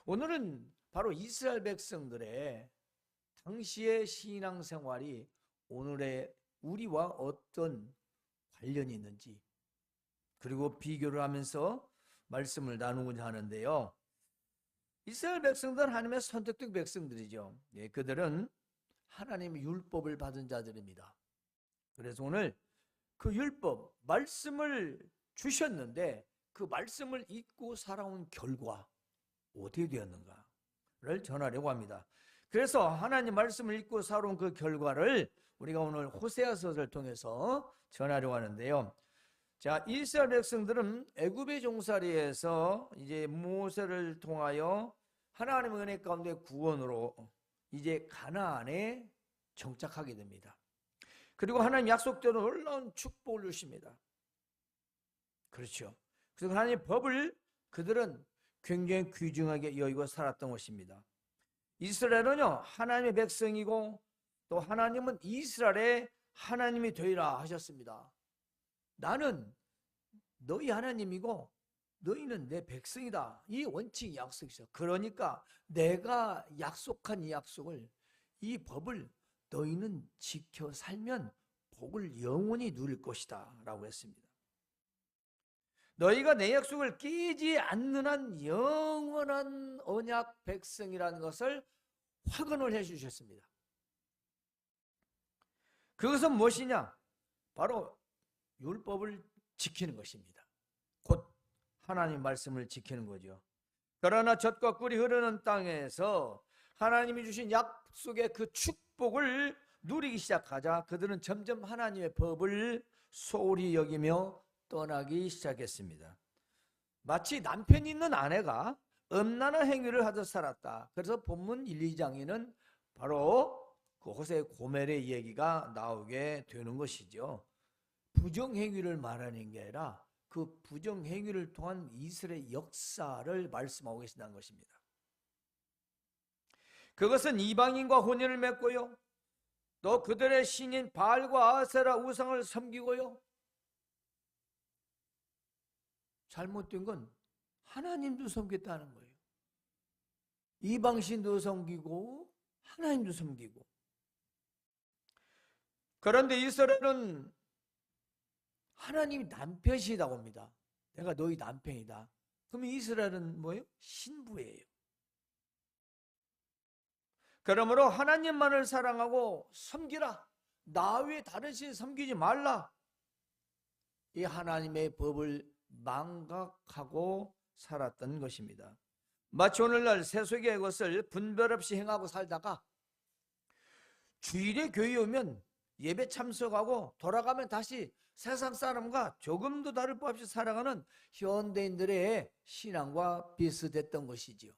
오늘은 바로 이스라엘 백성들의 당시의 신앙생활이 오늘의 우리와 어떤 관련이 있는지, 그리고 비교를 하면서 말씀을 나누고자 하는데요. 이스라엘 백성들은 하나님의 선택된 백성들이죠. 그들은 하나님의 율법을 받은 자들입니다. 그래서 오늘 그 율법, 말씀을 주셨는데 그 말씀을 잊고 살아온 결과 어떻게 되었는가를 전하려고 합니다. 그래서 하나님 말씀을 잊고 살아온 그 결과를 우리가 오늘 호세아서를 통해서 전하려고 하는데요. 자, 이스라엘 백성들은 애굽의 종살이에서 이제 모세를 통하여 하나님의 은혜 가운데 구원으로 이제 가나안에 정착하게 됩니다. 그리고 하나님 약속대로 놀라운 축복을 주십니다. 그렇죠. 그래서 하나님의 법을 그들은 굉장히 귀중하게 여기고 살았던 것입니다. 이스라엘은요, 하나님의 백성이고 또 하나님은 이스라엘의 하나님이 되리라 하셨습니다. 나는 너희 하나님이고 너희는 내 백성이다. 이 원칙이 약속이죠. 그러니까 내가 약속한 이 약속을, 이 법을 너희는 지켜 살면 복을 영원히 누릴 것이다 라고 했습니다. 너희가 내 약속을 깨지 않는 한 영원한 언약 백성이라는 것을 확언을 해 주셨습니다. 그것은 무엇이냐? 바로 율법을 지키는 것입니다. 곧 하나님 말씀을 지키는 거죠. 그러나 젖과 꿀이 흐르는 땅에서 하나님이 주신 약속의 그 축복을 누리기 시작하자 그들은 점점 하나님의 법을 소홀히 여기며 떠나기 시작했습니다. 마치 남편이 있는 아내가 음란한 행위를 하듯 살았다. 그래서 본문 1, 2장에는 바로 그 호세 고멜의 얘기가 나오게 되는 것이죠. 부정행위를 말하는 게 아니라 그 부정행위를 통한 이스라엘의 역사를 말씀하고 계신다는 것입니다. 그것은 이방인과 혼인을 맺고요, 또 그들의 신인 바알과 아세라 우상을 섬기고요, 잘못된 건 하나님도 섬겼다는 거예요. 이방신도 섬기고 하나님도 섬기고. 그런데 이스라엘은 하나님이 남편이시다고 합니다. 내가 너희 남편이다. 그러면 이스라엘은 뭐예요? 신부예요. 그러므로 하나님만을 사랑하고 섬기라. 나 외에 다른 신 섬기지 말라. 이 하나님의 법을 망각하고 살았던 것입니다. 마치 오늘날 세속의 것을 분별 없이 행하고 살다가 주일에 교회 오면 예배 참석하고 돌아가면 다시 세상 사람과 조금도 다를 바 없이 살아가는 현대인들의 신앙과 비슷했던 것이지요.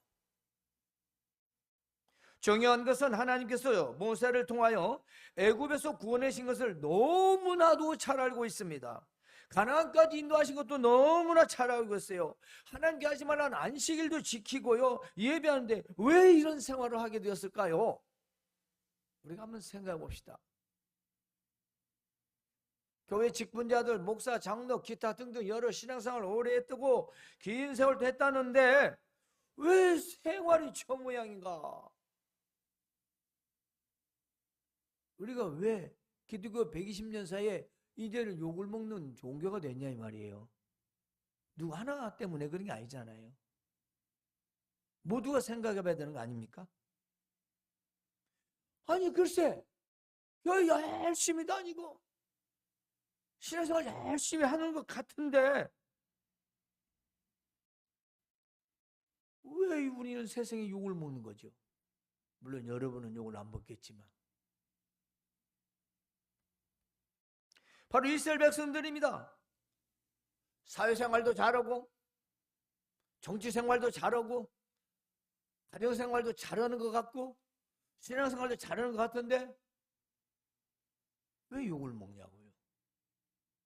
중요한 것은 하나님께서 모세를 통하여 애굽에서 구원하신 것을 너무나도 잘 알고 있습니다. 가나안까지 인도하신 것도 너무나 잘 알고 있어요. 하나님께 하지 말라는 안식일도 지키고요, 예배하는데 왜 이런 생활을 하게 되었을까요? 우리가 한번 생각해 봅시다. 교회 직분자들, 목사, 장로, 기타 등등 여러 신앙생활을 오래 했고 긴 세월도 했다는데 왜 생활이 저 모양인가? 우리가 왜 기독교 120년 사이에 이제는 욕을 먹는 종교가 됐냐 이 말이에요. 누구 하나 때문에 그런 게 아니잖아요. 모두가 생각해 봐야 되는 거 아닙니까? 아니 글쎄, 열심히 다니고 신앙생활 열심히 하는 것 같은데 왜 우리는 세상에 욕을 먹는 거죠? 물론 여러분은 욕을 안 먹겠지만. 바로 이스라엘 백성들입니다. 사회생활도 잘하고 정치생활도 잘하고 가정생활도 잘하는 것 같고 신앙생활도 잘하는 것 같은데 왜 욕을 먹냐고요?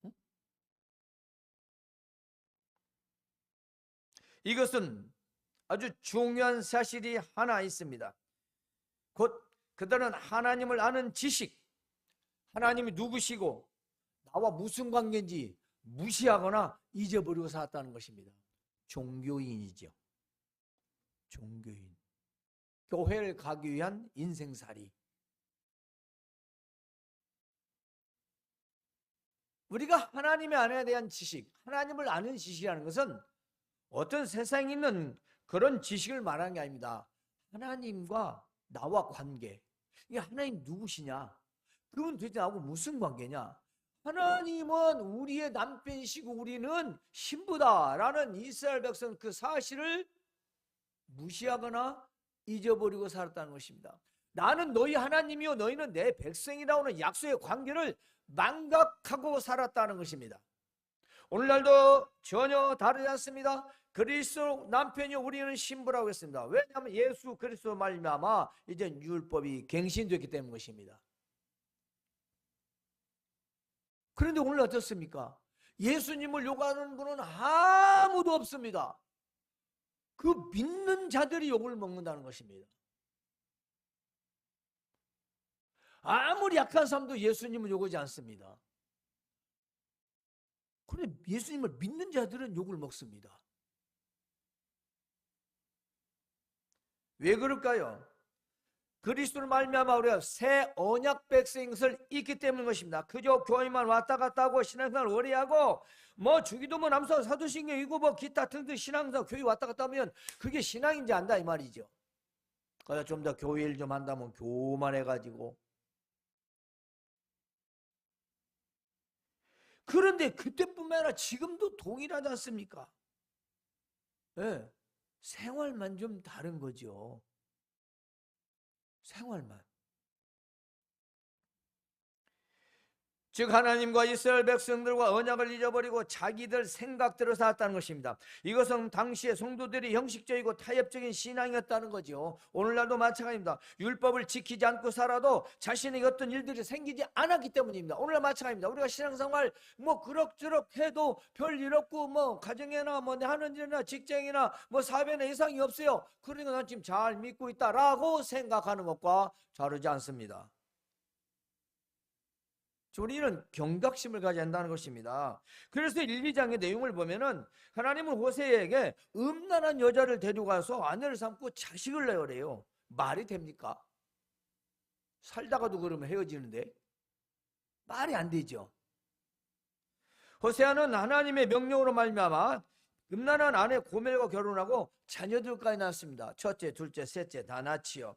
응? 이것은 아주 중요한 사실이 하나 있습니다. 곧 그들은 하나님을 아는 지식, 하나님이 누구시고 나와 무슨 관계인지 무시하거나 잊어버리고 살았다는 것입니다. 종교인이죠. 종교인. 교회를 가기 위한 인생살이. 우리가 하나님의 안에 대한 지식, 하나님을 아는 지식이라는 것은 어떤 세상에 있는 그런 지식을 말하는 게 아닙니다. 하나님과 나와 관계. 이게 하나님 누구시냐? 그분 도대체 나하고 무슨 관계냐? 하나님은 우리의 남편이시고 우리는 신부다라는 이스라엘 백성 그 사실을 무시하거나 잊어버리고 살았다는 것입니다. 나는 너희 하나님이요 너희는 내 백성이라는 약속의 관계를 망각하고 살았다는 것입니다. 오늘날도 전혀 다르지 않습니다. 그리스도 남편이 우리는 신부라고 했습니다. 왜냐하면 예수 그리스도 말미암아 이제 율법이 갱신됐기 때문 것입니다. 그런데 오늘 어떻습니까? 예수님을 욕하는 분은 아무도 없습니다. 그 믿는 자들이 욕을 먹는다는 것입니다. 아무리 약한 사람도 예수님을 욕하지 않습니다. 그런데 예수님을 믿는 자들은 욕을 먹습니다. 왜 그럴까요? 그리스도를 말미암아 우리가 새 언약 백성인 것을 잊기 때문인 것입니다. 그저 교회만 왔다 갔다 하고 신앙생활을 오래 하고 주기도문 남사 사도신경 이고 기타 등등 신앙생활 교회 왔다 갔다 하면 그게 신앙인지 안다 이 말이죠. 그래서 좀 더 교회 일 좀 한다면 교만해가지고. 그런데 그때뿐만 아니라 지금도 동일하지 않습니까? 네. 생활만 좀 다른 거죠. 생활만. 즉 하나님과 이스라엘 백성들과 언약을 잊어버리고 자기들 생각대로 살았다는 것입니다. 이것은 당시의 성도들이 형식적이고 타협적인 신앙이었다는 거죠. 오늘날도 마찬가지입니다. 율법을 지키지 않고 살아도 자신에게 어떤 일들이 생기지 않았기 때문입니다. 오늘날 마찬가지입니다. 우리가 신앙생활 그럭저럭 해도 별일 없고 가정이나 하는 일이나 직장이나 사업에나 이상이 없어요. 그러니까 난 지금 잘 믿고 있다라고 생각하는 것과 다르지 않습니다. 우리는 경각심을 가져야 한다는 것입니다. 그래서 1, 2장의 내용을 보면은 하나님은 호세에게 음란한 여자를 데려가서 아내를 삼고 자식을 내야 그래요. 말이 됩니까? 살다가도 그러면 헤어지는데 말이 안 되죠. 호세아는 하나님의 명령으로 말미암아 음란한 아내 고멜과 결혼하고 자녀들까지 낳았습니다. 첫째, 둘째, 셋째 다 낳지요.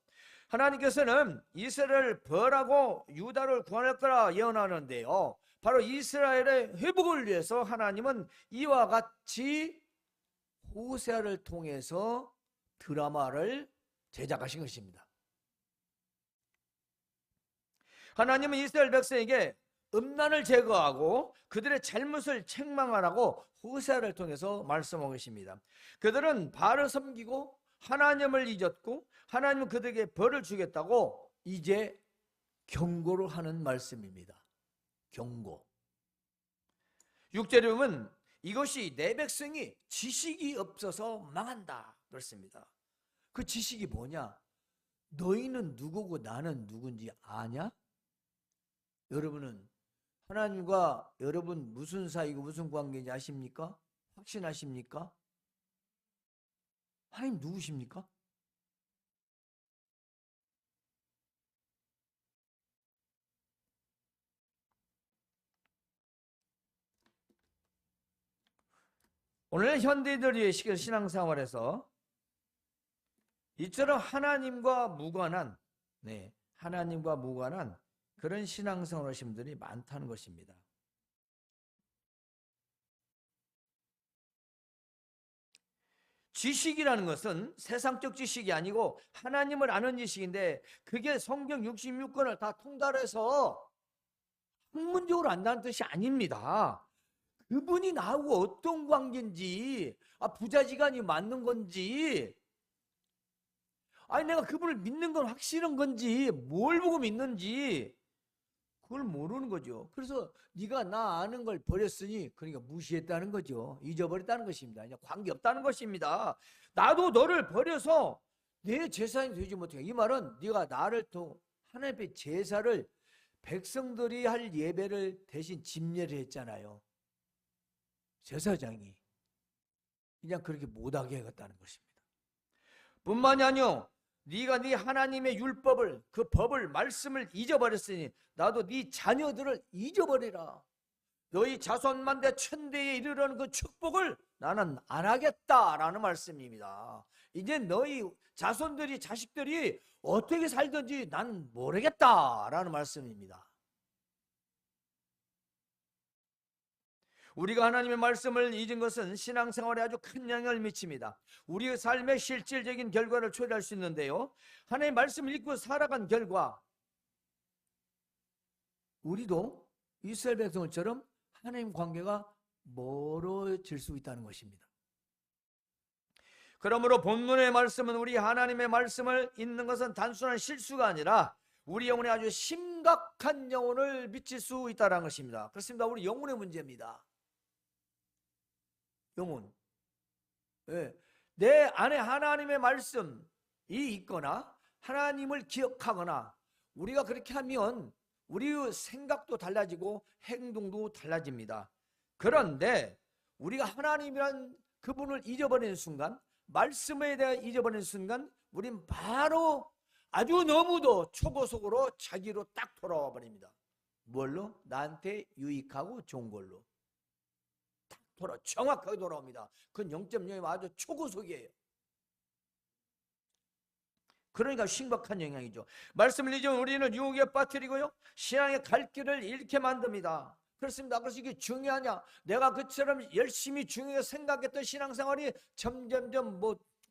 하나님께서는 이스라엘을 벌하고 유다를 구원할 거라 예언하는데요. 바로 이스라엘의 회복을 위해서 하나님은 이와 같이 호세아를 통해서 드라마를 제작하신 것입니다. 하나님은 이스라엘 백성에게 음란을 제거하고 그들의 잘못을 책망하라고 호세아를 통해서 말씀하고 계십니다. 그들은 바알을 섬기고 하나님을 잊었고 하나님은 그들에게 벌을 주겠다고 이제 경고를 하는 말씀입니다. 경고. 6절에 보면 이것이 내 백성이 지식이 없어서 망한다 그렇습니다. 그 지식이 뭐냐? 너희는 누구고 나는 누군지 아냐? 여러분은 하나님과 여러분 무슨 사이고 무슨 관계인지 아십니까? 확신하십니까? 하나님 누구십니까? 오늘 현대인들의 신앙생활에서 이처럼 하나님과 무관한 그런 신앙생활 하시는 분들이 많다는 것입니다. 지식이라는 것은 세상적 지식이 아니고 하나님을 아는 지식인데 그게 성경 66권을 다 통달해서 학문적으로 안다는 뜻이 아닙니다. 그분이 나하고 어떤 관계인지, 부자지간이 맞는 건지, 내가 그분을 믿는 건 확실한 건지, 뭘 보고 믿는지 그걸 모르는 거죠. 그래서 네가 나 아는 걸 버렸으니 그러니까 무시했다는 거죠. 잊어버렸다는 것입니다. 그냥 관계없다는 것입니다. 나도 너를 버려서 내 제사장이 되지 못해. 이 말은 네가 나를 통해 하나님 앞에 제사를 백성들이 할 예배를 대신 집례를 했잖아요. 제사장이 그냥 그렇게 못하게 해갔다는 것입니다. 뿐만이 아니요 네가 네 하나님의 율법을, 그 법을, 말씀을 잊어버렸으니 나도 네 자녀들을 잊어버리라. 너희 자손만대 천대에 이르러는 그 축복을 나는 안 하겠다라는 말씀입니다. 이제 너희 자손들이, 자식들이 어떻게 살든지 나는 모르겠다라는 말씀입니다. 우리가 하나님의 말씀을 잊은 것은 신앙생활에 아주 큰 영향을 미칩니다. 우리의 삶의 실질적인 결과를 초래할 수 있는데요, 하나님의 말씀을 읽고 살아간 결과 우리도 이스라엘 백성들처럼 하나님 관계가 멀어질 수 있다는 것입니다. 그러므로 본문의 말씀은 우리 하나님의 말씀을 읽는 것은 단순한 실수가 아니라 우리 영혼에 아주 심각한 영혼을 미칠 수 있다는 것입니다. 그렇습니다. 우리 영혼의 문제입니다. 영혼. 내 안에 하나님의 말씀이 있거나 하나님을 기억하거나, 우리가 그렇게 하면 우리의 생각도 달라지고 행동도 달라집니다. 그런데 우리가 하나님이란 그분을 잊어버리는 순간, 말씀에 대해 잊어버리는 순간 우린 바로 아주 너무도 초고속으로 자기로 딱 돌아와 버립니다. 뭘로? 나한테 유익하고 좋은 걸로 정확하게 돌아옵니다. 그건 0.0이 아주 초고속이에요. 그러니까 심각한 영향이죠. 말씀을 잊으면 우리는 유혹에 빠뜨리고요, 신앙의 갈 길을 잃게 만듭니다. 그렇습니다. 그래서 이게 중요하냐? 내가 그처럼 열심히 중요하게 생각했던 신앙생활이 점점점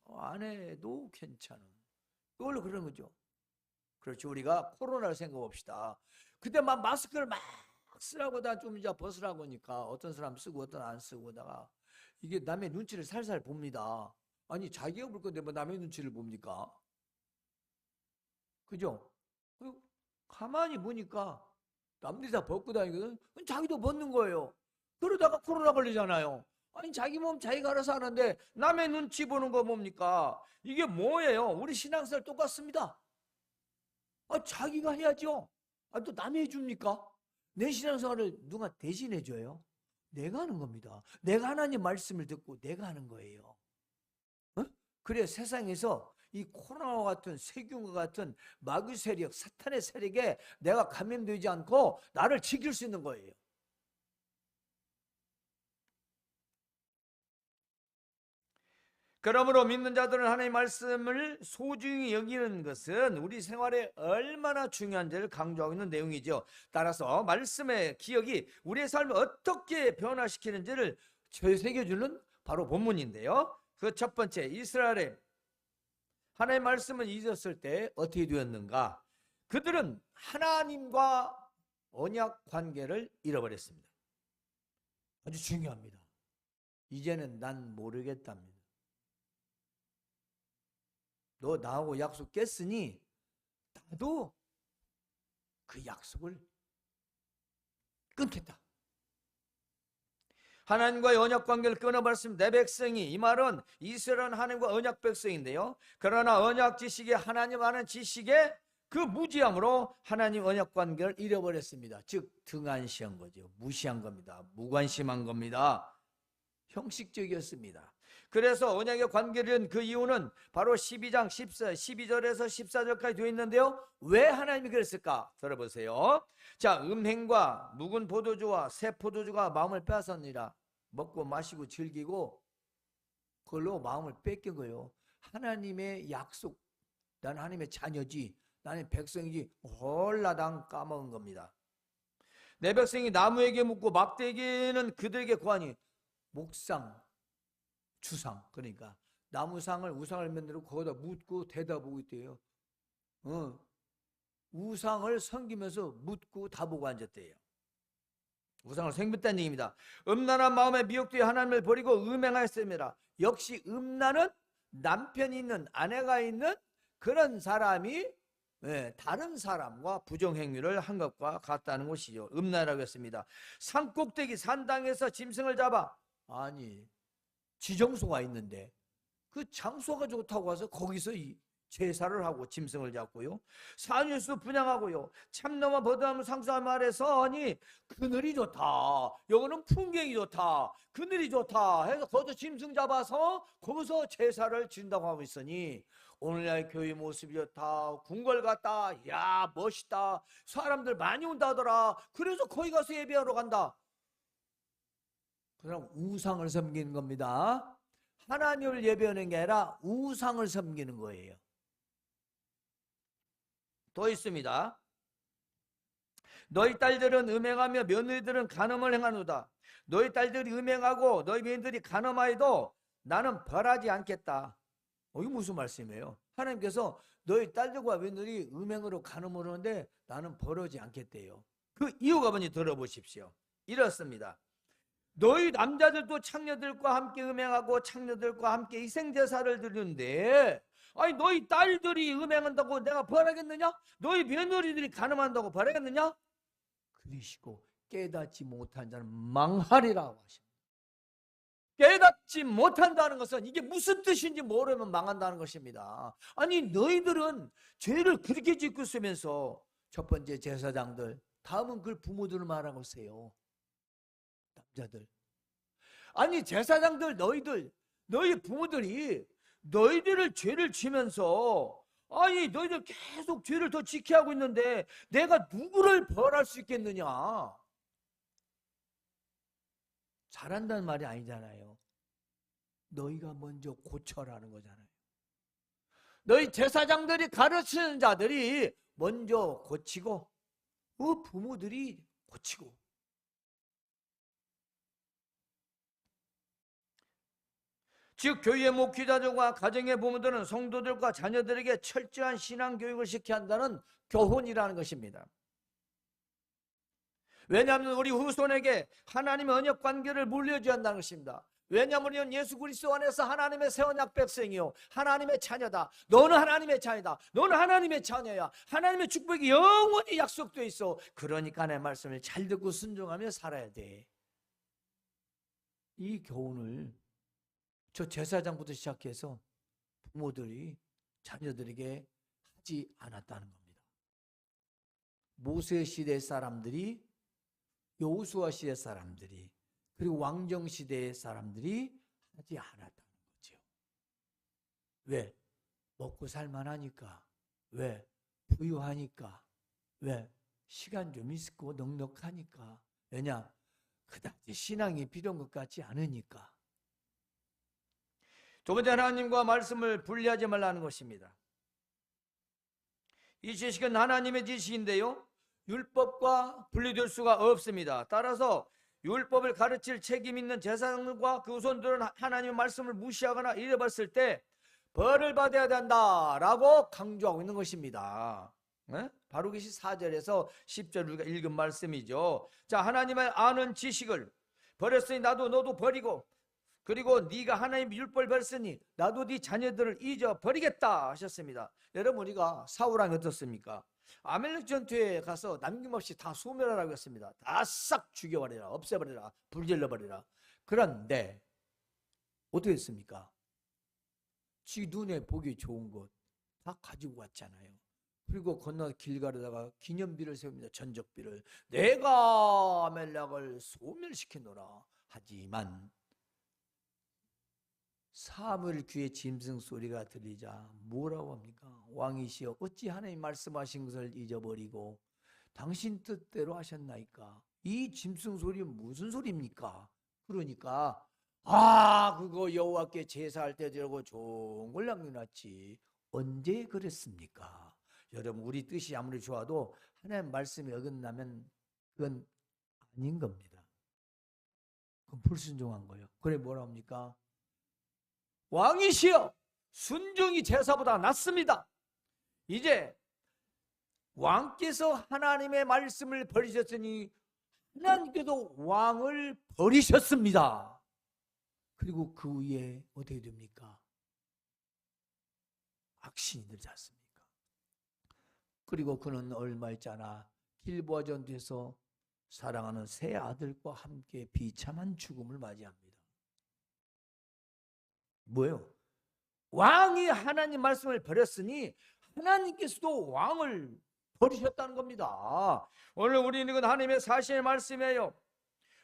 안 해도 괜찮은, 그걸로 그런 거죠. 그렇죠. 우리가 코로나를 생각해 봅시다. 그때 막 마스크를 막 쓰라고 다 좀 이제 벗으라고 하니까 어떤 사람 쓰고 어떤 안 쓰고다가 이게 남의 눈치를 살살 봅니다. 아니 자기가 볼 건데 뭐 남의 눈치를 봅니까? 그죠? 가만히 보니까 남들이 다 벗고 다니거든. 자기도 벗는 거예요. 그러다가 코로나 걸리잖아요. 아니 자기 몸 자기가 알아서 하는데 남의 눈치 보는 거 뭡니까? 이게 뭐예요? 우리 신앙생활 똑같습니다. 자기가 해야죠. 또 남이 해줍니까? 내 신앙생활을 누가 대신해줘요? 내가 하는 겁니다. 내가 하나님 말씀을 듣고 내가 하는 거예요. 그래 세상에서 이 코로나와 같은 세균과 같은 마귀 세력, 사탄의 세력에 내가 감염되지 않고 나를 지킬 수 있는 거예요. 그러므로 믿는 자들은 하나님의 말씀을 소중히 여기는 것은 우리 생활에 얼마나 중요한지를 강조하고 있는 내용이죠. 따라서 말씀의 기억이 우리의 삶을 어떻게 변화시키는지를 새겨주는 바로 본문인데요. 그 첫 번째, 이스라엘의 하나님의 말씀을 잊었을 때 어떻게 되었는가? 그들은 하나님과 언약 관계를 잃어버렸습니다. 아주 중요합니다. 이제는 난 모르겠답니다. 너 나하고 약속 깼으니 나도 그 약속을 끊겠다. 하나님과의 언약 관계를 끊어버렸습니다. 내 백성이, 이 말은 이스라엘은 하나님과 언약 백성인데요, 그러나 언약 지식에 하나님 아는 지식에 그 무지함으로 하나님 언약 관계를 잃어버렸습니다. 즉 등한시한 거죠. 무시한 겁니다. 무관심한 겁니다. 형식적이었습니다. 그래서 언약의 관계를 잃은 그 이유는 바로 12장 12절에서 14절까지 되어 있는데요, 왜 하나님이 그랬을까? 들어보세요. 자, 음행과 묵은 포도주와 새 포도주가 마음을 빼앗았느니라. 먹고 마시고 즐기고 그걸로 마음을 뺏긴 거예요. 하나님의 약속, 나는 하나님의 자녀지, 나는 백성이지, 홀라당 까먹은 겁니다. 내 백성이 나무에게 묻고 막대기는 그들에게 고하니, 목상, 주상, 그러니까 나무상을 우상을 만들고 거기다 묻고 대다보고 있대요. 우상을 섬기면서 묻고 다보고 앉았대요. 우상을 섬겼다는 얘기입니다. 음란한 마음에 미혹되어 하나님을 버리고 음행하였습니다. 역시 음란은 남편이 있는, 아내가 있는 그런 사람이 다른 사람과 부정행위를 한 것과 같다는 것이죠. 음란이라고 했습니다. 산꼭대기 산당에서 짐승을 잡아, 아니 지정소가 있는데 그 장소가 좋다고 해서 거기서 제사를 하고 짐승을 잡고요. 산유수 분양하고요. 참나와 버드나무 상수함 아래서 아니 그늘이 좋다. 여기는 풍경이 좋다. 그늘이 좋다 해서 거기서 짐승 잡아서 거기서 제사를 지낸다고 하고 있으니 오늘날 교회 모습이 좋다. 궁궐 같다. 야 멋있다. 사람들 많이 온다 하더라. 그래서 거기 가서 예배하러 간다. 그럼 우상을 섬기는 겁니다. 하나님을 예배하는 게 아니라 우상을 섬기는 거예요. 또 있습니다. 너희 딸들은 음행하며 며느리들은 간음을 행하노다. 너희 딸들이 음행하고 너희 며느리들이 간음하여도 나는 벌하지 않겠다. 이게 무슨 말씀이에요? 하나님께서 너희 딸들과 며느리 음행으로 간음을 하는데 나는 벌하지 않겠대요. 그 이유가 뭔지 들어보십시오. 이렇습니다. 너희 남자들도 창녀들과 함께 음행하고 창녀들과 함께 희생제사를 드리는데 아니 너희 딸들이 음행한다고 내가 벌하겠느냐? 너희 며느리들이 간음한다고 벌하겠느냐? 그러시고 깨닫지 못한 자는 망하리라고 하십니다. 깨닫지 못한다는 것은 이게 무슨 뜻인지 모르면 망한다는 것입니다. 아니 너희들은 죄를 그렇게 짓고 있으면서 첫 번째 제사장들, 다음은 그 부모들을 말하고 있어요. 남자들. 아니 제사장들 너희 부모들이 너희들을 죄를 지면서 아니 너희들 계속 죄를 더 지게 하고 있는데 내가 누구를 벌할 수 있겠느냐? 잘한다는 말이 아니잖아요. 너희가 먼저 고쳐라는 거잖아요. 너희 제사장들이 가르치는 자들이 먼저 고치고 그 부모들이 고치고 즉 교회의 목회자들과 가정의 부모들은 성도들과 자녀들에게 철저한 신앙교육을 시켜야 한다는 교훈이라는 것입니다. 왜냐하면 우리 후손에게 하나님의 언약관계를 물려줘야 한다는 것입니다. 왜냐하면 우리는 예수 그리스도 안에서 하나님의 새 언약 백성이요 하나님의 자녀다. 너는 하나님의 자녀다. 너는 하나님의 자녀야. 하나님의 축복이 영원히 약속되어 있어. 그러니까 내 말씀을 잘 듣고 순종하며 살아야 돼. 이 교훈을 저 제사장부터 시작해서 부모들이 자녀들에게 하지 않았다는 겁니다. 모세 시대 사람들이, 여호수아 시대 사람들이, 그리고 왕정 시대의 사람들이 하지 않았다는 거죠. 왜? 먹고 살만하니까. 왜? 부유하니까. 왜? 시간 좀 있고 넉넉하니까. 왜냐? 그다지 신앙이 필요한 것 같지 않으니까. 두 번째, 하나님과 말씀을 분리하지 말라는 것입니다. 이 지식은 하나님의 지식인데요 율법과 분리될 수가 없습니다. 따라서 율법을 가르칠 책임 있는 제사장들과 그 후손들은 하나님의 말씀을 무시하거나 잃어버렸을 때 벌을 받아야 된다라고 강조하고 있는 것입니다. 바로기시 4절에서 10절 우리가 읽은 말씀이죠. 자, 하나님의 아는 지식을 버렸으니 나도 너도 버리고, 그리고 네가 하나님 율법을 버렸으니 나도 네 자녀들을 잊어버리겠다 하셨습니다. 여러분, 우리가 사울왕이 어떻습니까? 아멜렉 전투에 가서 남김없이 다 소멸하라고 했습니다. 다 싹 죽여버리라, 없애버리라, 불질러버리라. 그런데 어떻게 했습니까? 지 눈에 보기 좋은 것 다 가지고 왔잖아요. 그리고 건너 길 가려다가 기념비를 세웁니다. 전적비를. 내가 아멜렉을 소멸시키노라. 하지만 사무엘 귀에 짐승 소리가 들리자 뭐라고 합니까? 왕이시여 어찌 하나님 말씀하신 것을 잊어버리고 당신 뜻대로 하셨나이까? 이 짐승 소리는 무슨 소리입니까? 그러니까 그거 여호와께 제사할 때 들고 좋은 걸 남겨놨지 언제 그랬습니까? 여러분, 우리 뜻이 아무리 좋아도 하나님 말씀이 어긋나면 그건 아닌 겁니다. 그건 불순종한 거예요. 그래 뭐라 합니까? 왕이시여 순종이 제사보다 낫습니다. 이제 왕께서 하나님의 말씀을 버리셨으니 하나님께도 왕을 버리셨습니다. 그리고 그 위에 어떻게 됩니까? 악신이 들지 않습니까? 그리고 그는 얼마 있잖아 길보아 전투에서 사랑하는 세 아들과 함께 비참한 죽음을 맞이합니다. 뭐예요? 왕이 하나님 말씀을 버렸으니 하나님께서도 왕을 버리셨다는 겁니다. 오늘 우리는 이건 하나님의 사실의 말씀이에요.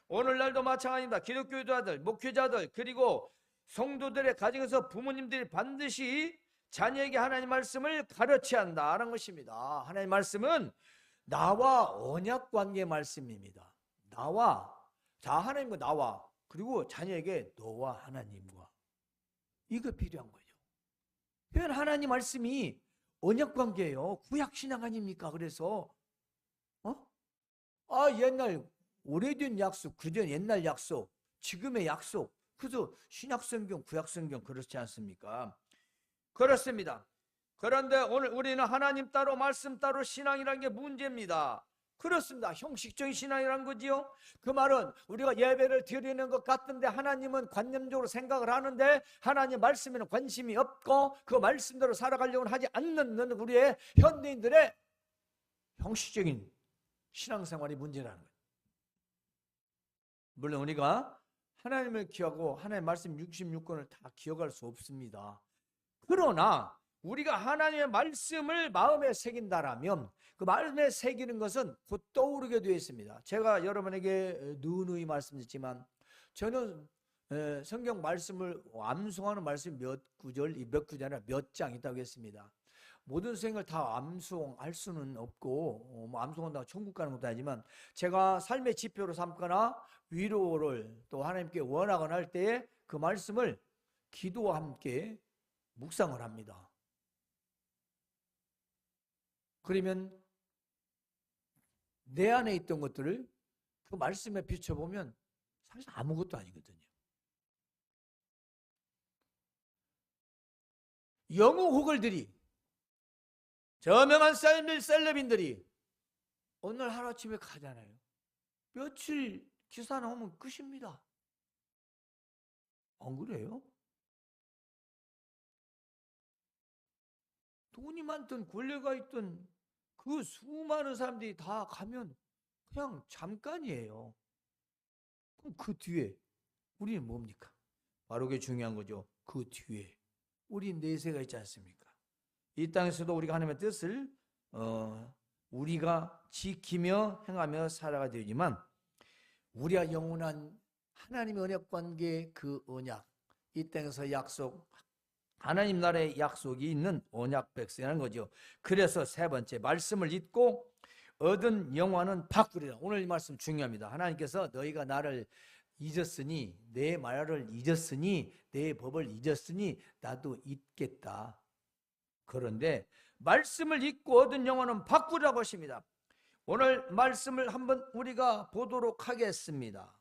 오늘날도 마찬가지입니다. 기독교자들, 목회자들, 그리고 성도들의 가정에서 부모님들이 반드시 자녀에게 하나님 말씀을 가르쳐야 한다는 것입니다. 하나님 말씀은 나와 언약 관계 말씀입니다. 하나님과 나와, 그리고 자녀에게 너와 하나님과, 이거 필요한 거죠. 그건 하나님 말씀이 언약 관계예요. 구약 신앙 아닙니까? 그래서 옛날 오래된 약속, 그전 옛날 약속, 지금의 약속, 그래서 신약 성경, 구약 성경 그렇지 않습니까? 그렇습니다. 그런데 오늘 우리는 하나님 따로 말씀 따로 신앙이라는 게 문제입니다. 그렇습니다. 형식적인 신앙이란 거지요. 그 말은 우리가 예배를 드리는 것 같은데 하나님은 관념적으로 생각을 하는데 하나님 말씀에는 관심이 없고 그 말씀대로 살아가려고 하지 않는 우리의 현대인들의 형식적인 신앙생활이 문제라는 거예요. 물론 우리가 하나님을 기억하고 하나님의 말씀 66권을 다 기억할 수 없습니다. 그러나 우리가 하나님의 말씀을 마음에 새긴다라면 그 마음에 새기는 것은 곧 떠오르게 되어 있습니다. 제가 여러분에게 누누이 말씀드렸지만 저는 성경 말씀을 암송하는 말씀이 몇 구절, 몇 구절 아니라 몇 장 있다고 했습니다. 모든 생을 다 암송할 수는 없고 암송한다고 천국 가는 것도 아니지만 제가 삶의 지표로 삼거나 위로를 또 하나님께 원하거나 할 때에 그 말씀을 기도와 함께 묵상을 합니다. 그러면 내 안에 있던 것들을 그 말씀에 비춰보면 사실 아무것도 아니거든요. 영어 호걸들이, 저명한 셀럽인들이 오늘 하루아침에 가잖아요. 며칠 기사 나오면 끝입니다. 안 그래요? 돈이 많든 권력가 있든 그 수많은 사람들이 다 가면 그냥 잠깐이에요. 그럼 그 뒤에 우리는 뭡니까? 바로 그게 중요한 거죠. 그 뒤에 우리 내세가 있지 않습니까? 이 땅에서도 우리가 하나님의 뜻을 우리가 지키며 행하며 살아가야 되지만 우리가 영원한 하나님의 언약 관계, 그 언약, 이 땅에서 약속, 하나님 나라의 약속이 있는 언약 백성이라는 거죠. 그래서 세 번째, 말씀을 잊고 얻은 영화는 바꾸리라. 오늘 이 말씀 중요합니다. 하나님께서 너희가 나를 잊었으니, 내 말을 잊었으니, 내 법을 잊었으니 나도 잊겠다. 그런데 말씀을 잊고 얻은 영혼은 바꾸라고 하십니다. 오늘 말씀을 한번 우리가 보도록 하겠습니다.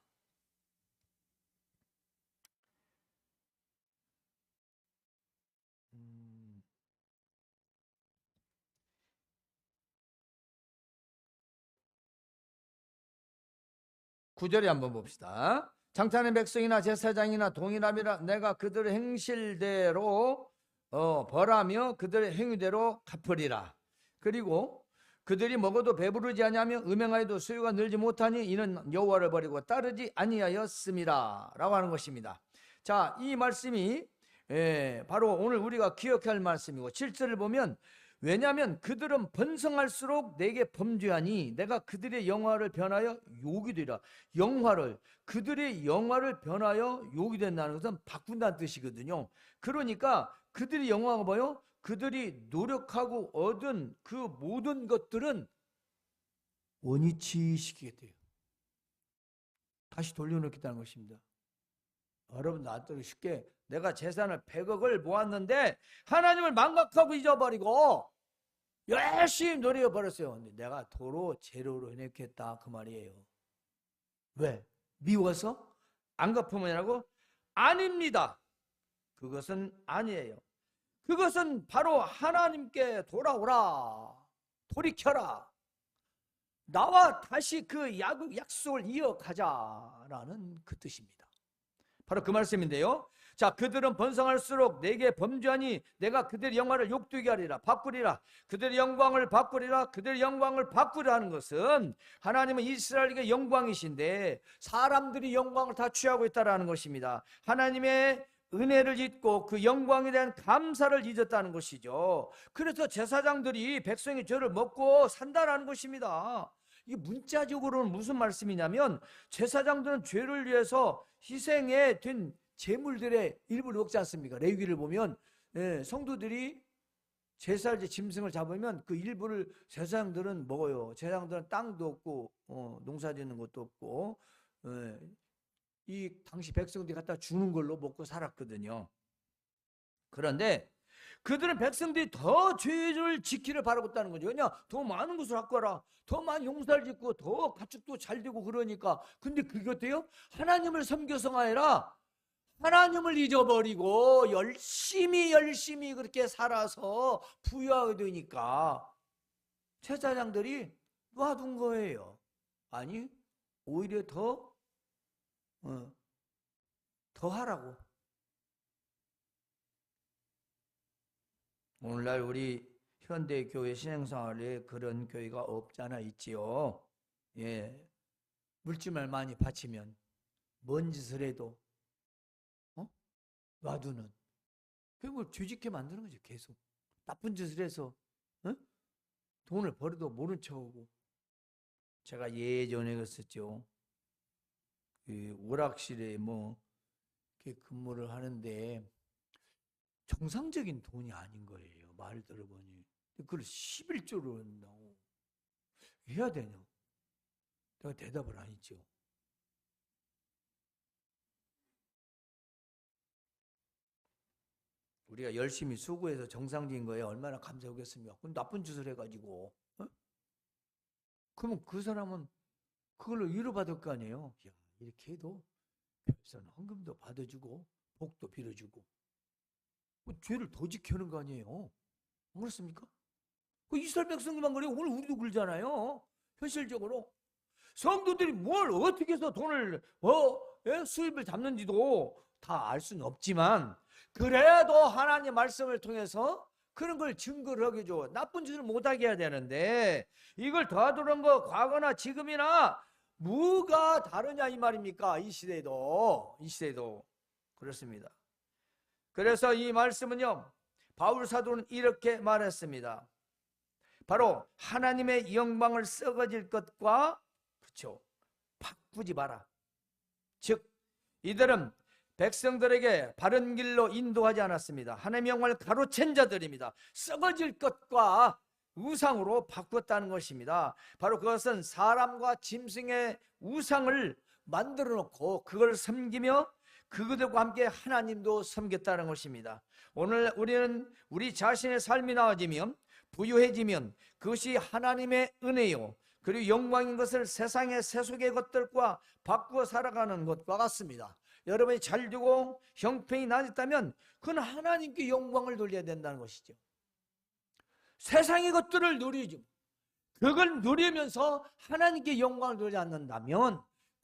구절에 한번 봅시다. 장차는 백성이나 제사장이나 동일함이라 내가 그들의 행실대로 벌하며 그들의 행위대로 갚으리라. 그리고 그들이 먹어도 배부르지 아니하며 음행하여도 수요가 늘지 못하니 이는 여호와를 버리고 따르지 아니하였음이라 라고 하는 것입니다. 자, 이 말씀이 바로 오늘 우리가 기억할 말씀이고 7절을 보면 왜냐하면 그들은 번성할수록 내게 범죄하니 내가 그들의 영화를 변하여 욕이 되리라. 그들의 영화를 변하여 욕이 된다는 것은 바꾼다는 뜻이거든요. 그러니까 그들의 영화가 뭐예요? 그들이 노력하고 얻은 그 모든 것들은 원위치 시키게 돼요. 다시 돌려놓겠다는 것입니다. 여러분, 나도 쉽게 내가 재산을 100억을 모았는데 하나님을 망각하고 잊어버리고 열심히 노력해버렸어요. 근데 내가 도로 재료로 해냈겠다 그 말이에요. 왜? 미워서? 안 갚으면이라고? 아닙니다. 그것은 아니에요. 그것은 바로 하나님께 돌아오라, 돌이켜라, 나와 다시 그 약속을 이어가자라는 그 뜻입니다. 바로 그 말씀인데요. 자, 그들은 번성할수록 내게 범죄하니 내가 그들의 영광을 욕되게 하리라. 바꾸리라. 그들의 영광을 바꾸리라. 그들의 영광을 바꾸라는 것은 하나님은 이스라엘에게 영광이신데 사람들이 영광을 다 취하고 있다는 것입니다. 하나님의 은혜를 잊고 그 영광에 대한 감사를 잊었다는 것이죠. 그래서 제사장들이 백성의 죄를 먹고 산다라는 것입니다. 이게 문자적으로는 무슨 말씀이냐면, 제사장들은 죄를 위해서 희생에 된 제물들의 일부를 먹지 않습니까? 레위기를 보면 성도들이 제사 짐승을 잡으면 그 일부를 제사장들은 먹어요. 제사장들은 땅도 없고 농사 짓는 것도 없고 이 당시 백성들이 갖다 주는 걸로 먹고 살았거든요. 그런데 그들은 백성들이 더 죄를 지키를 바라고 있다는 거죠. 그냥 더 많은 것을 갖고 와라, 더 많은 용사를 짓고 더 가축도 잘 되고 그러니까. 근데 그게 어때요? 하나님을 섬겨서가 아니라 하나님을 잊어버리고 열심히 그렇게 살아서 부유하게 되니까 제사장들이 놔둔 거예요. 아니, 오히려 더 하라고. 오늘날 우리 현대교회 신앙생활에 그런 교회가 없잖아 있지요. 물질만 많이 바치면 뭔 짓을 해도 놔두는, 그걸 죄짓게 만드는 거죠. 계속 나쁜 짓을 해서 돈을 벌어도 모른 척하고. 제가 예전에 그랬었죠. 그 오락실에 근무를 하는데 정상적인 돈이 아닌 거예요. 말 들어보니. 그걸 11조로 한다고. 해야 되냐? 내가 대답을 안 했죠. 우리가 열심히 수고해서 정상적인 거에 얼마나 감사하겠습니까? 그럼 나쁜 짓을 해가지고 그러면 그 사람은 그걸로 위로받을 거 아니에요. 야, 이렇게 해도 별선 헌금도 받아주고 복도 빌어주고 죄를 더 지켜는 거 아니에요. 안 그렇습니까? 그 이스라엘 백성들만 그래요. 오늘 우리도 그러잖아요. 현실적으로 성도들이 뭘 어떻게 해서 돈을 수입을 잡는지도 다 알 수는 없지만, 그래도 하나님 말씀을 통해서 그런 걸 증거를 하게 줘. 나쁜 짓을 못하게 해야 되는데 이걸 도와주는 거 과거나 지금이나 뭐가 다르냐 이 말입니까? 이 시대도 그렇습니다. 그래서 이 말씀은요, 바울 사도는 이렇게 말했습니다. 바로 하나님의 영광을 썩어질 것과 바꾸지 마라. 즉 이들은 백성들에게 바른 길로 인도하지 않았습니다. 하나님의 영광을 가로챈 자들입니다. 썩어질 것과 우상으로 바꿨다는 것입니다. 바로 그것은 사람과 짐승의 우상을 만들어 놓고 그걸 섬기며 그들과 함께 하나님도 섬겼다는 것입니다. 오늘 우리는 우리 자신의 삶이 나아지면, 부유해지면 그것이 하나님의 은혜요, 그리고 영광인 것을 세상의 세속의 것들과 바꾸어 살아가는 것과 같습니다. 여러분이 잘되고 형편이 나아졌다면 그건 하나님께 영광을 돌려야 된다는 것이죠. 세상의 것들을 누리죠. 그걸 누리면서 하나님께 영광을 돌리지 않는다면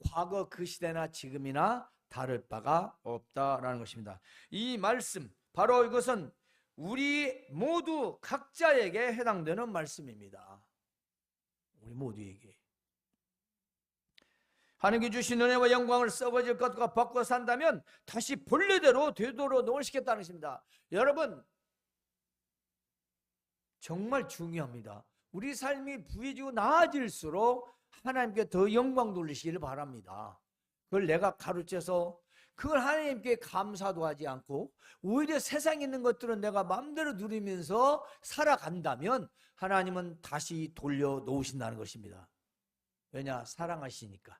과거 그 시대나 지금이나 다를 바가 없다라는 것입니다. 이 말씀, 바로 이것은 우리 모두 각자에게 해당되는 말씀입니다. 우리 모두에게. 하나님께 주신 은혜와 영광을 썩어질 것과 바꿔 산다면 다시 본래대로 되도록 노력시켰다는 것입니다. 여러분, 정말 중요합니다. 우리 삶이 부해지고 나아질수록 하나님께 더 영광 돌리시기를 바랍니다. 그걸 내가 가르쳐서 그걸 하나님께 감사도 하지 않고 오히려 세상에 있는 것들은 내가 마음대로 누리면서 살아간다면 하나님은 다시 돌려놓으신다는 것입니다. 왜냐? 사랑하시니까.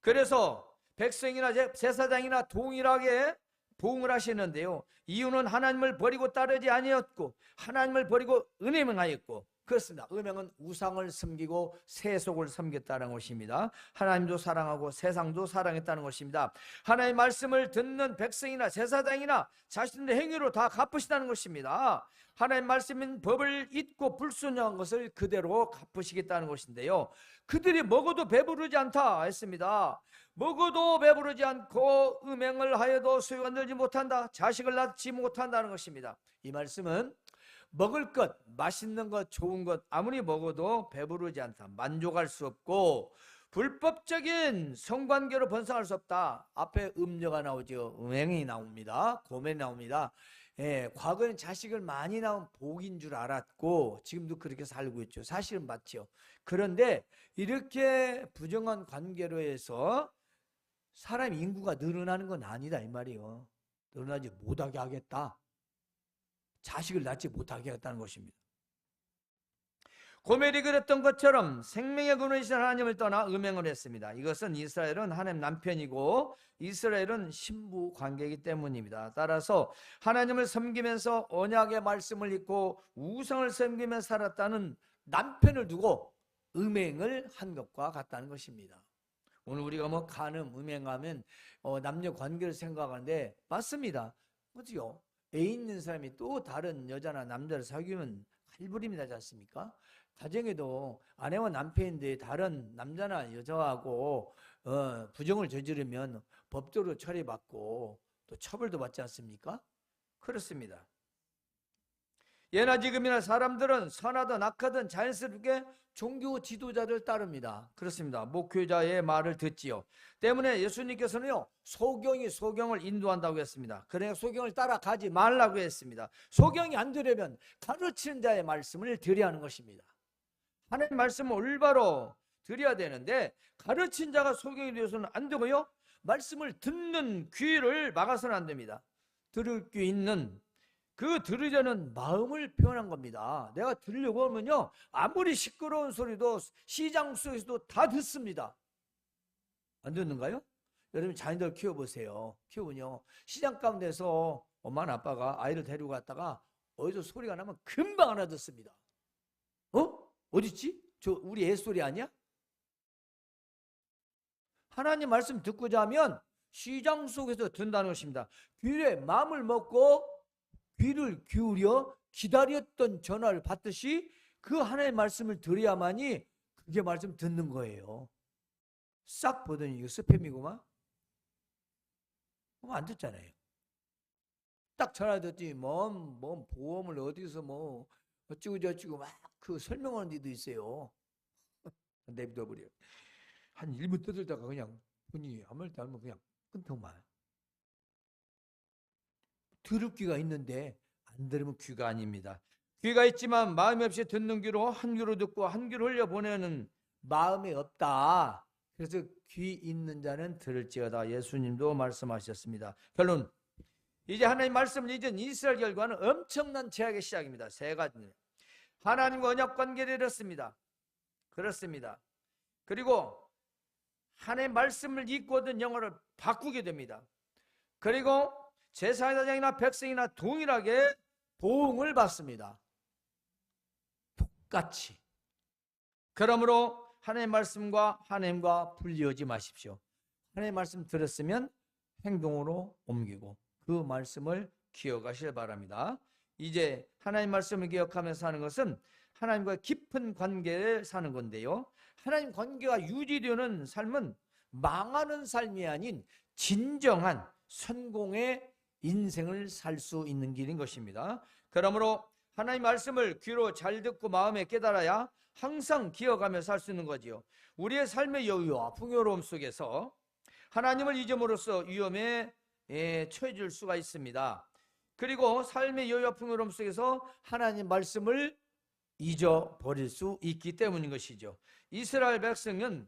그래서 백성이나 제사장이나 동일하게 보응을 하시는데요, 이유는 하나님을 버리고 따르지 아니었고 하나님을 버리고 은혜명하였고, 그렇습니다. 음행은 우상을 섬기고 세속을 섬겼다는 것입니다. 하나님도 사랑하고 세상도 사랑했다는 것입니다. 하나님의 말씀을 듣는 백성이나 제사장이나 자신의 행위로 다 갚으시다는 것입니다. 하나님의 말씀인 법을 잊고 불순종한 것을 그대로 갚으시겠다는 것인데요, 그들이 먹어도 배부르지 않다 했습니다. 먹어도 배부르지 않고 음행을 하여도 소유가 늘지 못한다, 자식을 낳지 못한다는 것입니다. 이 말씀은 먹을 것, 맛있는 것, 좋은 것 아무리 먹어도 배부르지 않다, 만족할 수 없고 불법적인 성관계로 번성할 수 없다. 앞에 음녀가 나오죠. 음행이 나옵니다. 고면이 나옵니다. 과거에는 자식을 많이 낳은 복인 줄 알았고 지금도 그렇게 살고 있죠. 사실은 맞죠. 그런데 이렇게 부정한 관계로 해서 사람 인구가 늘어나는 건 아니다 이 말이에요. 늘어나지 못하게 하겠다. 자식을 낳지 못하게 하겠다는 것입니다. 고멜이 그랬던 것처럼 생명의 근원이신 하나님을 떠나 음행을 했습니다. 이것은 이스라엘은 하나님 남편이고 이스라엘은 신부 관계이기 때문입니다. 따라서 하나님을 섬기면서 언약의 말씀을 잊고 우상을 섬기면서 살았다는 남편을 두고 음행을 한 것과 같다는 것입니다. 오늘 우리가 뭐 간음, 음행하면 남녀 관계를 생각하는데 맞습니다. 그렇죠? 애 있는 사람이 또 다른 여자나 남자를 사귀면 칼부림이 나지 않습니까? 가정에도 아내와 남편인데 다른 남자나 여자하고 부정을 저지르면 법적으로 처리받고 또 처벌도 받지 않습니까? 그렇습니다. 예나 지금이나 사람들은 선하든 악하든 자연스럽게 종교 지도자를 따릅니다. 그렇습니다. 목회자의 말을 듣지요. 때문에 예수님께서는요, 소경을 인도한다고 했습니다. 그러니까 소경을 따라가지 말라고 했습니다. 소경이 안 되려면 가르치는 자의 말씀을 들어야 하는 것입니다. 하나님의 말씀을 올바로 드려야 되는데 가르친 자가 소경이 되어서는 안 되고요, 말씀을 듣는 귀를 막아서는 안 됩니다. 들을 귀 있는, 그 들으려는 마음을 표현한 겁니다. 내가 들으려고 하면요, 아무리 시끄러운 소리도 시장 속에서도 다 듣습니다. 안 듣는가요? 여러분 자녀들 키워보세요. 키우면요, 시장 가운데서 엄마나 아빠가 아이를 데리고 갔다가 어디서 소리가 나면 금방 알아듣습니다. 어딨지? 저 우리 애 소리 아니야? 하나님 말씀 듣고자 하면 시장 속에서 듣는다는 것입니다. 귀에 마음을 먹고 귀를 기울여 기다렸던 전화를 받듯이 그 하나님의 말씀을 들어야만이 그게 말씀 듣는 거예요. 싹 보더니 이거 스팸이구만? 그럼 안 듣잖아요. 딱 전화 듣더니 뭔 보험을 어디서 뭐 어찌고 저찌고 막 그 설명하는 데도 있어요. 내비둬버려. 한 1분 떠들다가 그냥 분이 아무 말도 안 하면 그냥 끊더만. 들을 귀가 있는데 안 들으면 귀가 아닙니다. 귀가 있지만 마음이 없이 듣는 귀로 한 귀로 듣고 한 귀로 흘려보내는 마음이 없다. 그래서 귀 있는 자는 들을지어다. 예수님도 말씀하셨습니다. 결론, 이제 하나님 말씀을 잊은 이스라엘 결과는 엄청난 죄악의 시작입니다. 세 가지. 하나님과 언약 관계를 잃었습니다. 그렇습니다. 그리고 하나님의 말씀을 잊고 얻은 영어를 바꾸게 됩니다. 그리고 제사장이나 백성이나 동일하게 보응을 받습니다. 똑같이. 그러므로 하나님의 말씀과 하나님과 분리하지 마십시오. 하나님의 말씀 들었으면 행동으로 옮기고 그 말씀을 기억하시길 바랍니다. 이제 하나님 말씀을 기억하면서 사는 것은 하나님과 깊은 관계를 사는 건데요, 하나님 관계가 유지되는 삶은 망하는 삶이 아닌 진정한 성공의 인생을 살 수 있는 길인 것입니다. 그러므로 하나님 말씀을 귀로 잘 듣고 마음에 깨달아야 항상 기억하며 살 수 있는 거지요. 우리의 삶의 여유와 풍요로움 속에서 하나님을 잊음으로써 위험에 처해질 수가 있습니다. 그리고 삶의 여유와 풍요로움 속에서 하나님 말씀을 잊어버릴 수 있기 때문인 것이죠. 이스라엘 백성은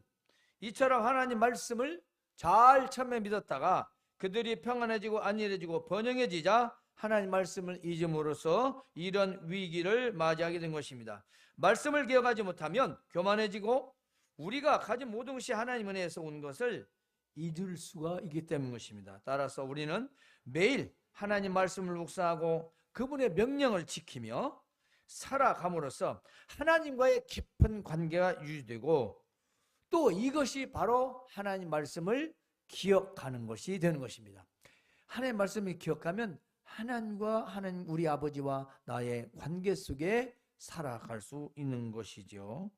이처럼 하나님 말씀을 잘 참에 믿었다가 그들이 평안해지고 안일해지고 번영해지자 하나님 말씀을 잊음으로써 이런 위기를 맞이하게 된 것입니다. 말씀을 기억하지 못하면 교만해지고 우리가 가진 모든 것이 하나님 은혜에서 온 것을 잊을 수가 있기 때문인 것입니다. 따라서 우리는 매일 하나님 말씀을 묵상하고 그분의 명령을 지키며 살아감으로써 하나님과의 깊은 관계가 유지되고 또 이것이 바로 하나님 말씀을 기억하는 것이 되는 것입니다. 하나님 말씀을 기억하면 하나님과 하나님 우리 아버지와 나의 관계 속에 살아갈 수 있는 것이죠.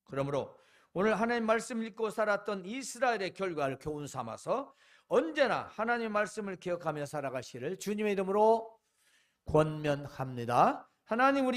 그러므로 오늘 하나님 말씀을 읽고 살았던 이스라엘의 결과를 교훈 삼아서 언제나 하나님 말씀을 기억하며 살아가시를 주님의 이름으로 권면합니다. 하나님 우리